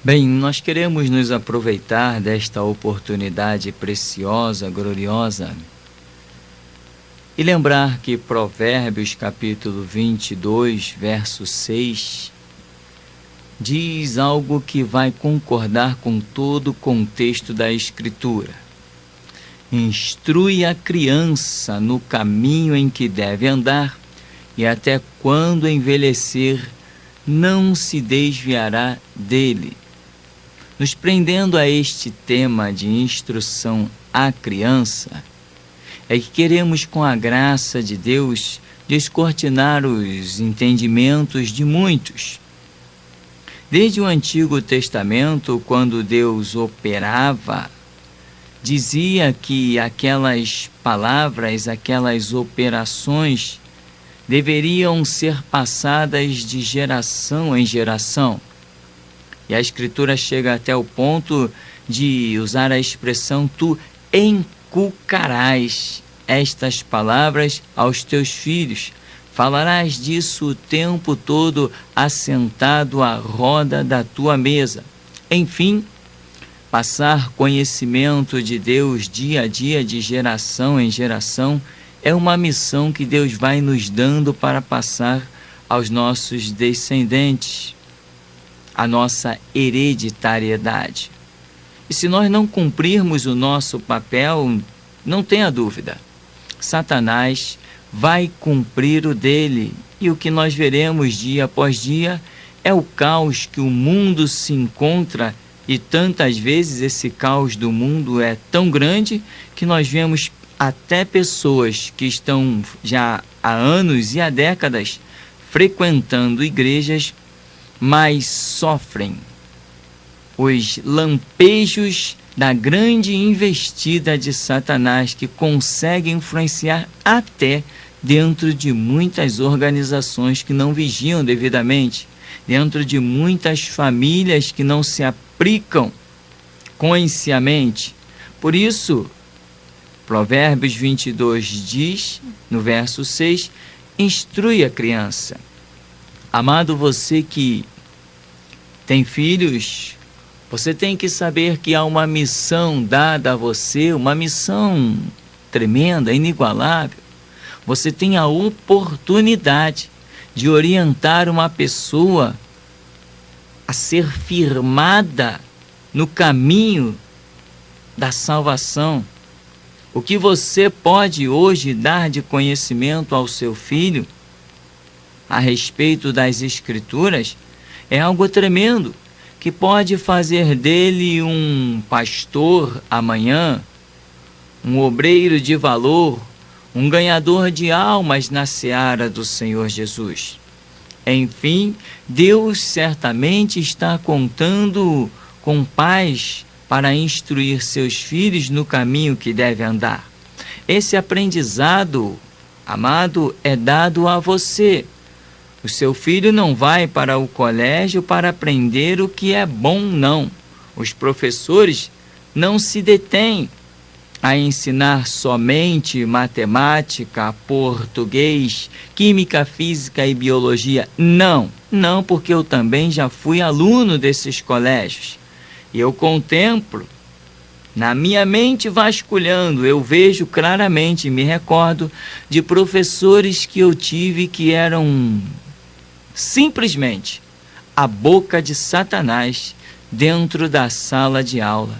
Bem, nós queremos nos aproveitar desta oportunidade preciosa, gloriosa, e lembrar que Provérbios capítulo 22, verso 6, diz algo que vai concordar com todo o contexto da Escritura. Instrui a criança no caminho em que deve andar, e até quando envelhecer, não se desviará dele. Nos prendendo a este tema de instrução à criança, é que queremos, com a graça de Deus, descortinar os entendimentos de muitos. Desde o Antigo Testamento, quando Deus operava, dizia que aquelas palavras, aquelas operações, deveriam ser passadas de geração em geração. E a Escritura chega até o ponto de usar a expressão: tu inculcarás estas palavras aos teus filhos, falarás disso o tempo todo assentado à roda da tua mesa. Enfim, passar conhecimento de Deus dia a dia, de geração em geração, é uma missão que Deus vai nos dando para passar aos nossos descendentes, a nossa hereditariedade. E se nós não cumprirmos o nosso papel, não tenha dúvida, Satanás vai cumprir o dele, e o que nós veremos dia após dia é o caos que o mundo se encontra, e tantas vezes esse caos do mundo é tão grande que nós vemos até pessoas que estão já há anos e há décadas frequentando igrejas, mas sofrem os lampejos da grande investida de Satanás, que consegue influenciar até dentro de muitas organizações que não vigiam devidamente, dentro de muitas famílias que não se aplicam conscientemente. Por isso, Provérbios 22 diz, no verso 6, instrui a criança. Amado, você que tem filhos, você tem que saber que há uma missão dada a você, uma missão tremenda, inigualável. Você tem a oportunidade de orientar uma pessoa a ser firmada no caminho da salvação. O que você pode hoje dar de conhecimento ao seu filho a respeito das Escrituras é algo tremendo, que pode fazer dele um pastor amanhã, um obreiro de valor, um ganhador de almas na seara do Senhor Jesus. Enfim, Deus certamente está contando com pais para instruir seus filhos no caminho que deve andar. Esse aprendizado, amado, é dado a você. O seu filho não vai para o colégio para aprender o que é bom, não. Os professores não se detêm a ensinar somente matemática, português, química, física e biologia. Não, porque eu também já fui aluno desses colégios. E eu contemplo, na minha mente vasculhando, eu vejo claramente, me recordo de professores que eu tive que eram simplesmente a boca de Satanás dentro da sala de aula.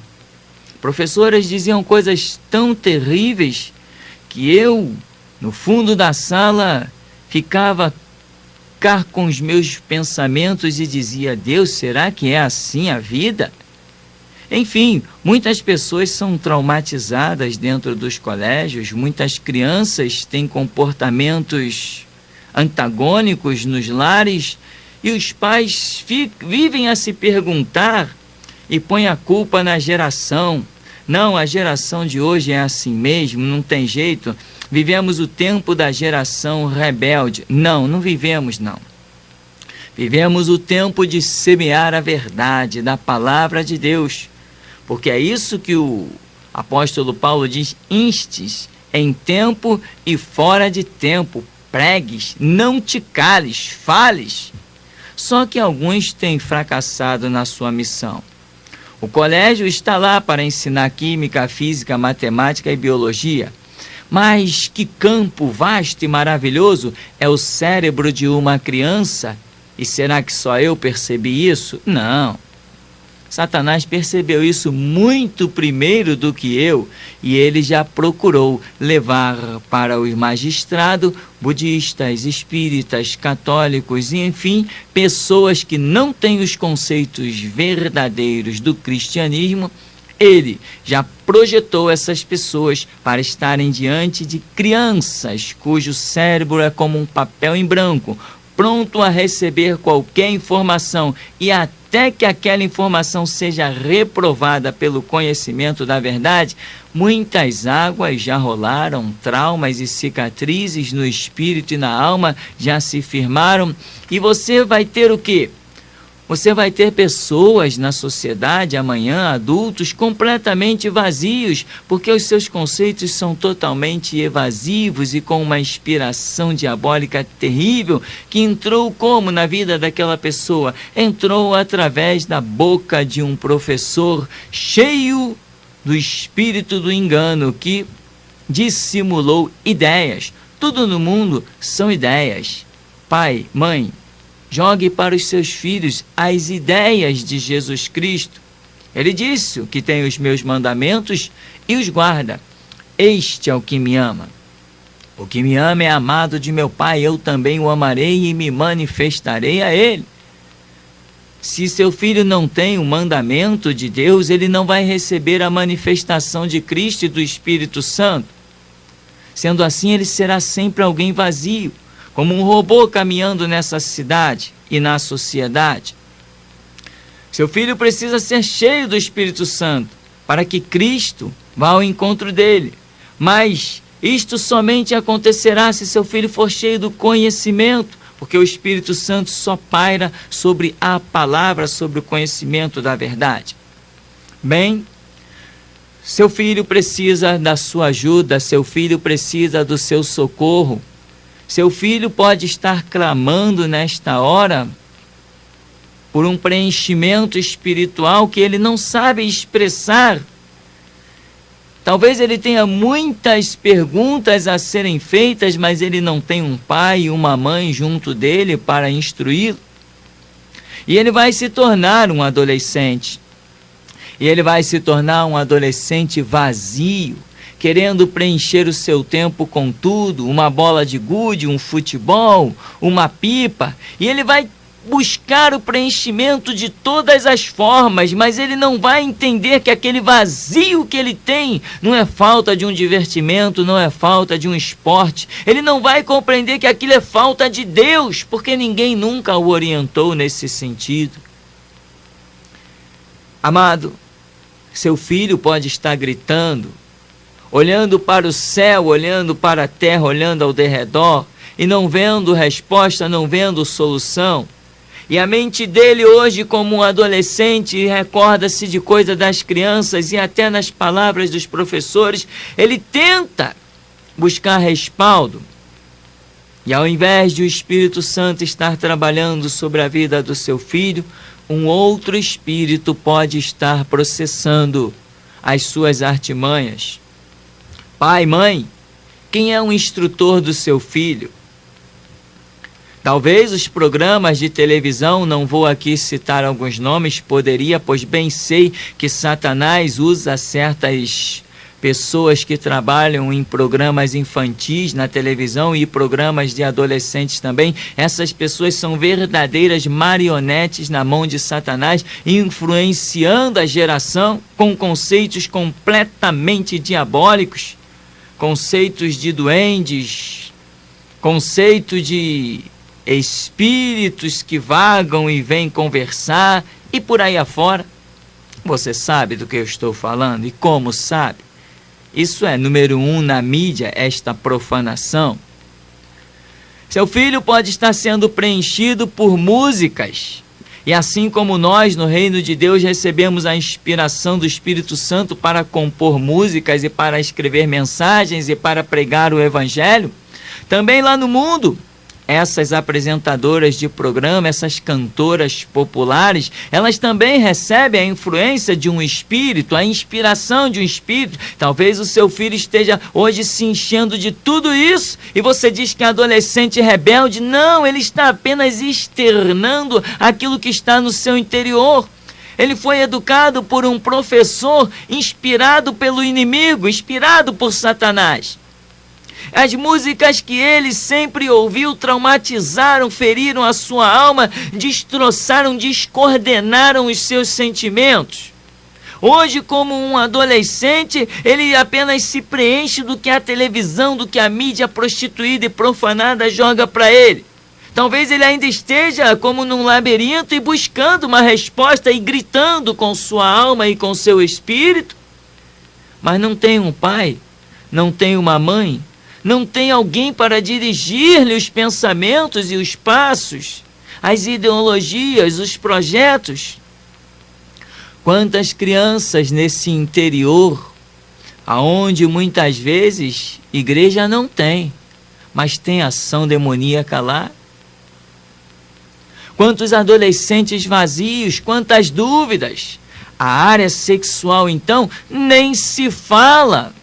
Professoras diziam coisas tão terríveis que eu, no fundo da sala, ficava cá com os meus pensamentos e dizia: Deus, será que é assim a vida? Enfim, muitas pessoas são traumatizadas dentro dos colégios, muitas crianças têm comportamentos antagônicos nos lares, e os pais vivem a se perguntar e põem a culpa na geração. Não, a geração de hoje é assim mesmo, não tem jeito, vivemos o tempo da geração rebelde. Não vivemos, não. Vivemos o tempo de semear a verdade da palavra de Deus, porque é isso que o apóstolo Paulo diz: instes em tempo e fora de tempo, pregues, não te cales, fales. só que alguns têm fracassado na sua missão. O colégio está lá para ensinar química, física, matemática e biologia. Mas que campo vasto e maravilhoso é o cérebro de uma criança? E será que só eu percebi isso? Não. Satanás percebeu isso muito primeiro do que eu, e ele já procurou levar para os magistrados budistas, espíritas, católicos e, enfim, pessoas que não têm os conceitos verdadeiros do cristianismo. Ele já projetou essas pessoas para estarem diante de crianças cujo cérebro é como um papel em branco, pronto a receber qualquer informação e até que aquela informação seja reprovada pelo conhecimento da verdade. Muitas águas já rolaram, traumas e cicatrizes no espírito e na alma já se firmaram, e você vai ter o quê? Você vai ter pessoas na sociedade amanhã, adultos, completamente vazios, porque os seus conceitos são totalmente evasivos e com uma inspiração diabólica terrível, que entrou como na vida daquela pessoa? Entrou através da boca de um professor cheio do espírito do engano, que dissimulou ideias. Tudo no mundo são ideias. Pai, mãe, jogue para os seus filhos as ideias de Jesus Cristo. Ele disse que tem os meus mandamentos e os guarda. Este é o que me ama. O que me ama é amado de meu Pai, eu também o amarei e me manifestarei a ele. Se seu filho não tem o mandamento de Deus, ele não vai receber a manifestação de Cristo e do Espírito Santo. Sendo assim, ele será sempre alguém vazio, como um robô caminhando nessa cidade e na sociedade. Seu filho precisa ser cheio do Espírito Santo para que Cristo vá ao encontro dele. Mas isto somente acontecerá se seu filho for cheio do conhecimento, porque o Espírito Santo só paira sobre a palavra, sobre o conhecimento da verdade. Bem, seu filho precisa da sua ajuda, seu filho precisa do seu socorro. Seu filho pode estar clamando nesta hora por um preenchimento espiritual que ele não sabe expressar. Talvez ele tenha muitas perguntas a serem feitas, mas ele não tem um pai e uma mãe junto dele para instruí-lo. E ele vai se tornar um adolescente. E ele vai se tornar um adolescente vazio, querendo preencher o seu tempo com tudo, uma bola de gude, um futebol, uma pipa, e ele vai buscar o preenchimento de todas as formas, mas ele não vai entender que aquele vazio que ele tem não é falta de um divertimento, não é falta de um esporte. Ele não vai compreender que aquilo é falta de Deus, porque ninguém nunca o orientou nesse sentido. Amado, seu filho pode estar gritando, olhando para o céu, olhando para a terra, olhando ao derredor, e não vendo resposta, não vendo solução. E a mente dele hoje, como um adolescente, recorda-se de coisa das crianças e até nas palavras dos professores. Ele tenta buscar respaldo. E ao invés de o Espírito Santo estar trabalhando sobre a vida do seu filho, um outro espírito pode estar processando as suas artimanhas. Pai, mãe, quem é o instrutor do seu filho? Talvez os programas de televisão, não vou aqui citar alguns nomes, poderia, pois bem sei que Satanás usa certas pessoas que trabalham em programas infantis na televisão e programas de adolescentes também. Essas pessoas são verdadeiras marionetes na mão de Satanás, influenciando a geração com conceitos completamente diabólicos, conceitos de duendes, conceito de espíritos que vagam e vêm conversar e por aí afora. Você sabe do que eu estou falando e como sabe? Isso é número 1 na mídia, esta profanação. Seu filho pode estar sendo preenchido por músicas. E assim como nós no reino de Deus recebemos a inspiração do Espírito Santo para compor músicas e para escrever mensagens e para pregar o Evangelho, também lá no mundo essas apresentadoras de programa, essas cantoras populares, elas também recebem a influência de um espírito, a inspiração de um espírito. Talvez o seu filho esteja hoje se enchendo de tudo isso e você diz que é adolescente rebelde. Não, ele está apenas externando aquilo que está no seu interior. Ele foi educado por um professor inspirado pelo inimigo, inspirado por Satanás. As músicas que ele sempre ouviu traumatizaram, feriram a sua alma, destroçaram, descoordenaram os seus sentimentos. Hoje, como um adolescente, ele apenas se preenche do que a televisão, do que a mídia prostituída e profanada joga para ele. Talvez ele ainda esteja como num labirinto e buscando uma resposta e gritando com sua alma e com seu espírito, mas não tem um pai, não tem uma mãe, não tem alguém para dirigir-lhe os pensamentos e os passos, as ideologias, os projetos. Quantas crianças nesse interior, aonde muitas vezes igreja não tem, mas tem ação demoníaca lá? Quantos adolescentes vazios, quantas dúvidas. A área sexual, então, nem se fala.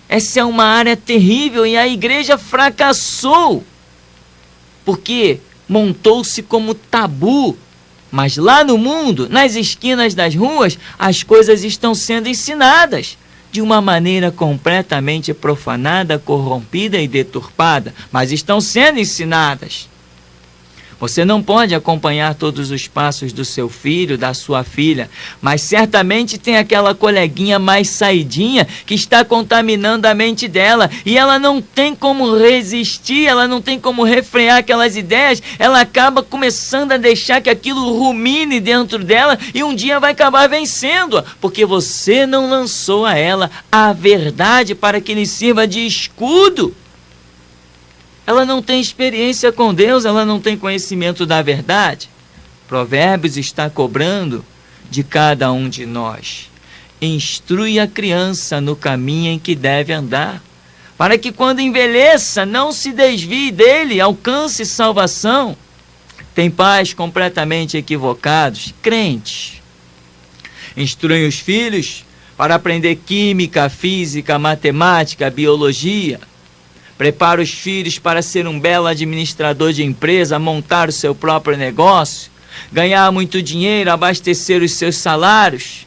Essa é uma área terrível e a igreja fracassou, porque montou-se como tabu. Mas lá no mundo, nas esquinas das ruas, as coisas estão sendo ensinadas de uma maneira completamente profanada, corrompida e deturpada, mas estão sendo ensinadas. Você não pode acompanhar todos os passos do seu filho, da sua filha, mas certamente tem aquela coleguinha mais saidinha que está contaminando a mente dela e ela não tem como resistir, ela não tem como refrear aquelas ideias, ela acaba começando a deixar que aquilo rumine dentro dela e um dia vai acabar vencendo-a, porque você não lançou a ela a verdade para que lhe sirva de escudo. Ela não tem experiência com Deus, ela não tem conhecimento da verdade. Provérbios está cobrando de cada um de nós. Instrui a criança no caminho em que deve andar, para que quando envelheça não se desvie dele, alcance salvação. Tem pais completamente equivocados, crentes. Instruem os filhos para aprender química, física, matemática, biologia. Prepara os filhos para ser um belo administrador de empresa, montar o seu próprio negócio, ganhar muito dinheiro, abastecer os seus salários.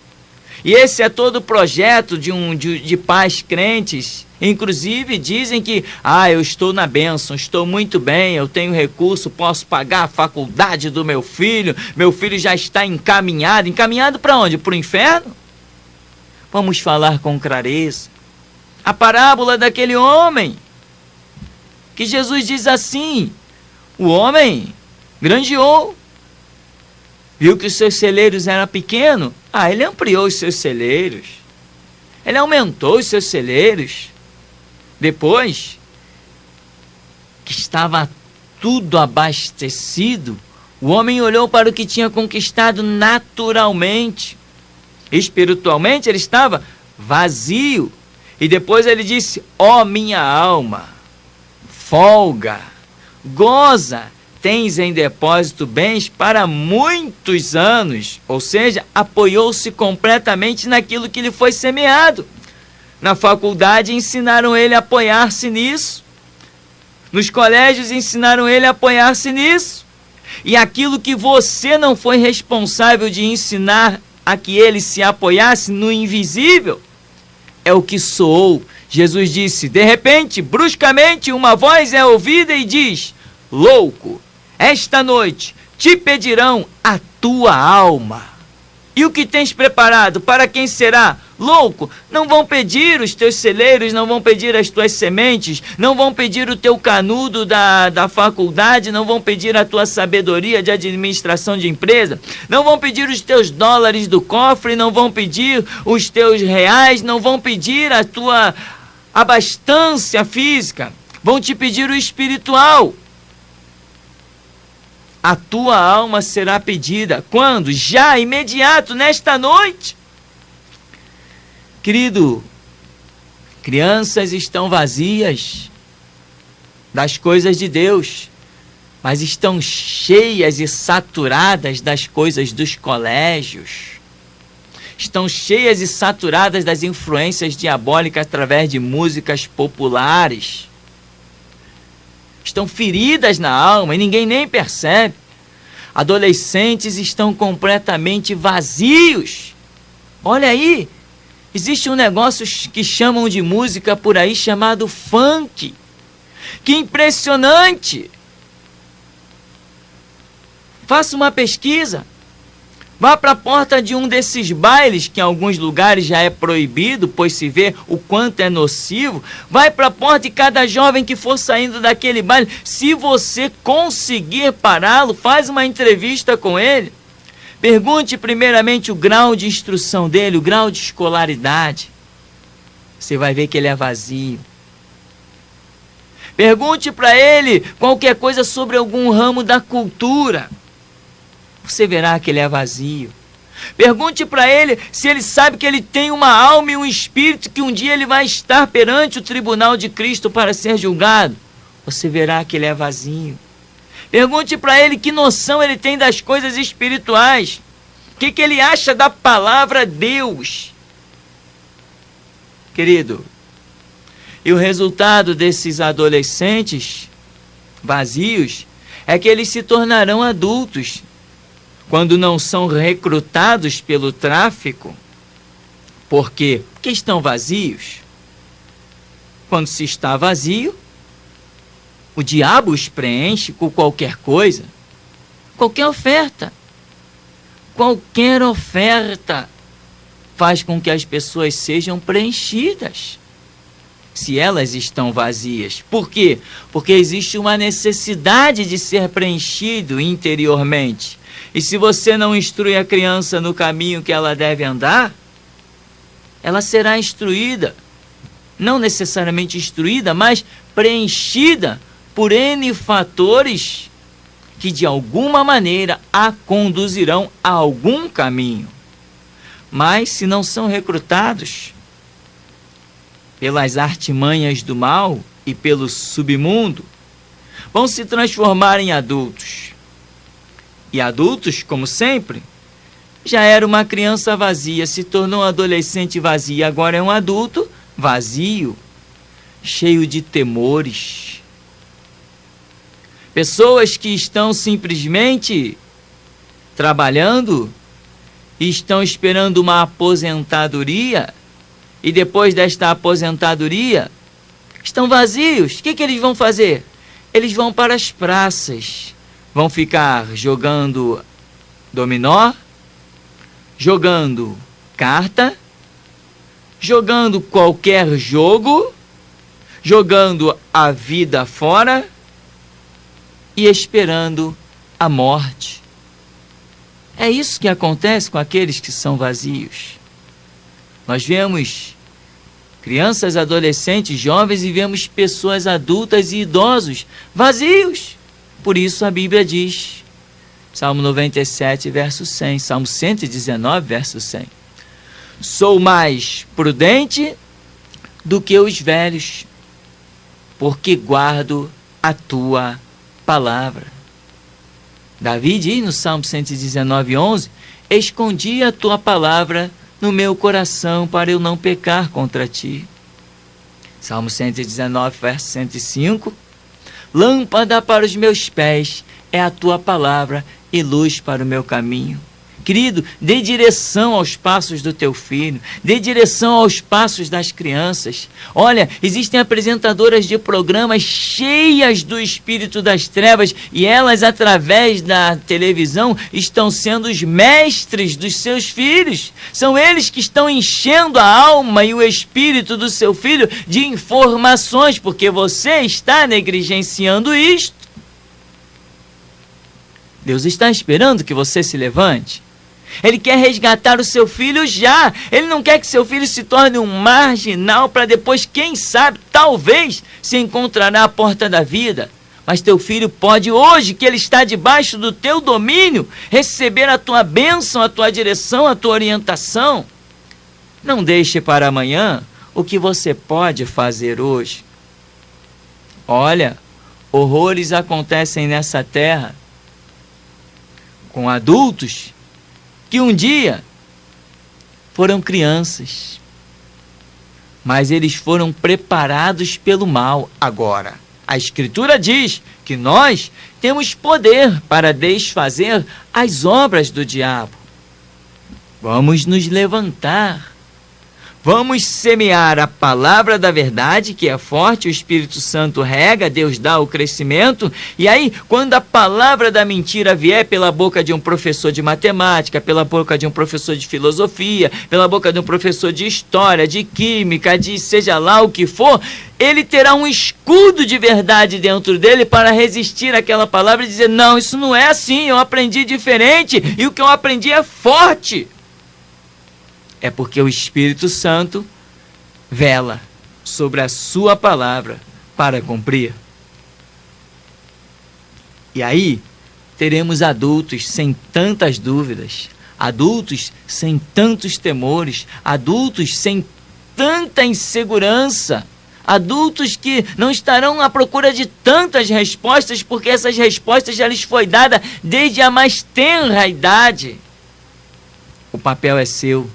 E esse é todo o projeto de pais crentes. Inclusive dizem que, eu estou na bênção, estou muito bem, eu tenho recurso, posso pagar a faculdade do meu filho já está encaminhado. Encaminhado para onde? Para o inferno? Vamos falar com clareza. A parábola daquele homem, que Jesus diz assim: o homem granjeou, viu que os seus celeiros eram pequenos, ele ampliou os seus celeiros, ele aumentou os seus celeiros. Depois que estava tudo abastecido, o homem olhou para o que tinha conquistado naturalmente. Espiritualmente ele estava vazio. E depois ele disse: minha alma, folga, goza, tens em depósito bens para muitos anos. Ou seja, apoiou-se completamente naquilo que lhe foi semeado. Na faculdade ensinaram ele a apoiar-se nisso. Nos colégios ensinaram ele a apoiar-se nisso. E aquilo que você não foi responsável de ensinar a que ele se apoiasse no invisível, é o que soou. Jesus disse: de repente, bruscamente, uma voz é ouvida e diz: louco, esta noite te pedirão a tua alma. E o que tens preparado, para quem será? Louco, não vão pedir os teus celeiros, não vão pedir as tuas sementes, não vão pedir o teu canudo da faculdade, não vão pedir a tua sabedoria de administração de empresa, não vão pedir os teus dólares do cofre, não vão pedir os teus reais, não vão pedir a tua abastança física, vão te pedir o espiritual. A tua alma será pedida. Quando? Já, imediato, nesta noite. Querido, crianças estão vazias das coisas de Deus. mas estão cheias e saturadas das coisas dos colégios. Estão cheias e saturadas das influências diabólicas através de músicas populares. Estão feridas na alma e ninguém nem percebe. Adolescentes estão completamente vazios. Olha aí, existe um negócio que chamam de música por aí chamado funk. Que impressionante! Faça uma pesquisa. Vá para a porta de um desses bailes, que em alguns lugares já é proibido, pois se vê o quanto é nocivo. Vai para a porta de cada jovem que for saindo daquele baile. Se você conseguir pará-lo, faz uma entrevista com ele. Pergunte primeiramente o grau de instrução dele, o grau de escolaridade. Você vai ver que ele é vazio. Pergunte para ele qualquer coisa sobre algum ramo da cultura. Você verá que ele é vazio. Pergunte para ele se ele sabe que ele tem uma alma e um espírito, que um dia ele vai estar perante o tribunal de Cristo para ser julgado. Você verá que ele é vazio. Pergunte para ele que noção ele tem das coisas espirituais. O que ele acha da palavra Deus. Querido, e o resultado desses adolescentes vazios é que eles se tornarão adultos quando não são recrutados pelo tráfico. Por quê? Porque estão vazios. Quando se está vazio, o diabo os preenche com qualquer coisa, qualquer oferta. Qualquer oferta faz com que as pessoas sejam preenchidas, se elas estão vazias. Por quê? Porque existe uma necessidade de ser preenchido interiormente. E se você não instrui a criança no caminho que ela deve andar, ela será instruída, não necessariamente instruída, mas preenchida por N fatores que de alguma maneira a conduzirão a algum caminho. Mas se não são recrutados pelas artimanhas do mal e pelo submundo, vão se transformar em adultos. E adultos, como sempre, já era uma criança vazia, se tornou um adolescente vazio, agora é um adulto vazio, cheio de temores. Pessoas que estão simplesmente trabalhando e estão esperando uma aposentadoria, e depois desta aposentadoria estão vazios. O que eles vão fazer? Eles vão para as praças, vão ficar jogando dominó, jogando carta, jogando qualquer jogo, jogando a vida fora e esperando a morte. É isso que acontece com aqueles que são vazios. Nós vemos crianças, adolescentes, jovens, e vemos pessoas adultas e idosos vazios. Por isso a Bíblia diz, Salmo 97, verso 100, Salmo 119, verso 100. Sou mais prudente do que os velhos, porque guardo a tua palavra. Davi diz no Salmo 119, 11, escondi a tua palavra no meu coração para eu não pecar contra ti. Salmo 119, verso 105, lâmpada para os meus pés é a tua palavra e luz para o meu caminho. Querido, dê direção aos passos do teu filho, dê direção aos passos das crianças. Olha, existem apresentadoras de programas cheias do espírito das trevas, e elas, através da televisão, estão sendo os mestres dos seus filhos. São eles que estão enchendo a alma e o espírito do seu filho de informações, porque você está negligenciando isto. Deus está esperando que você se levante. Ele quer resgatar o seu filho já. Ele não quer que seu filho se torne um marginal para depois, quem sabe, talvez, se encontrará à porta da vida. Mas teu filho pode hoje, que ele está debaixo do teu domínio, receber a tua bênção, a tua direção, a tua orientação. Não deixe para amanhã o que você pode fazer hoje. Olha, horrores acontecem nessa terra com adultos que um dia foram crianças, mas eles foram preparados pelo mal. Agora, a Escritura diz que nós temos poder para desfazer as obras do diabo. Vamos nos levantar. Vamos semear a palavra da verdade, que é forte, o Espírito Santo rega, Deus dá o crescimento. E aí, quando a palavra da mentira vier pela boca de um professor de matemática, pela boca de um professor de filosofia, pela boca de um professor de história, de química, de seja lá o que for, ele terá um escudo de verdade dentro dele para resistir àquela palavra e dizer: não, isso não é assim, eu aprendi diferente e o que eu aprendi é forte. É porque o Espírito Santo vela sobre a sua palavra para cumprir. E aí, teremos adultos sem tantas dúvidas, adultos sem tantos temores, adultos sem tanta insegurança, adultos que não estarão à procura de tantas respostas, porque essas respostas já lhes foi dada desde a mais tenra idade. O papel é seu.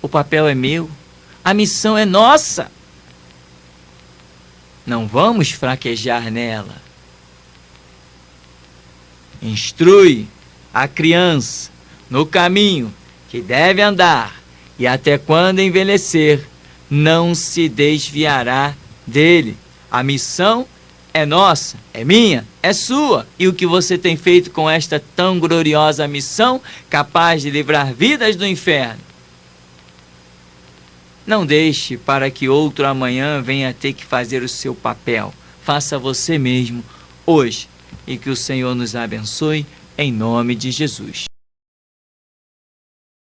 O papel é meu, a missão é nossa. Não vamos fraquejar nela. Instrui a criança no caminho que deve andar, e até quando envelhecer, não se desviará dele. A missão é nossa, é minha, é sua. E o que você tem feito com esta tão gloriosa missão, capaz de livrar vidas do inferno? Não deixe para que outro amanhã venha ter que fazer o seu papel. Faça você mesmo hoje. E que o Senhor nos abençoe em nome de Jesus.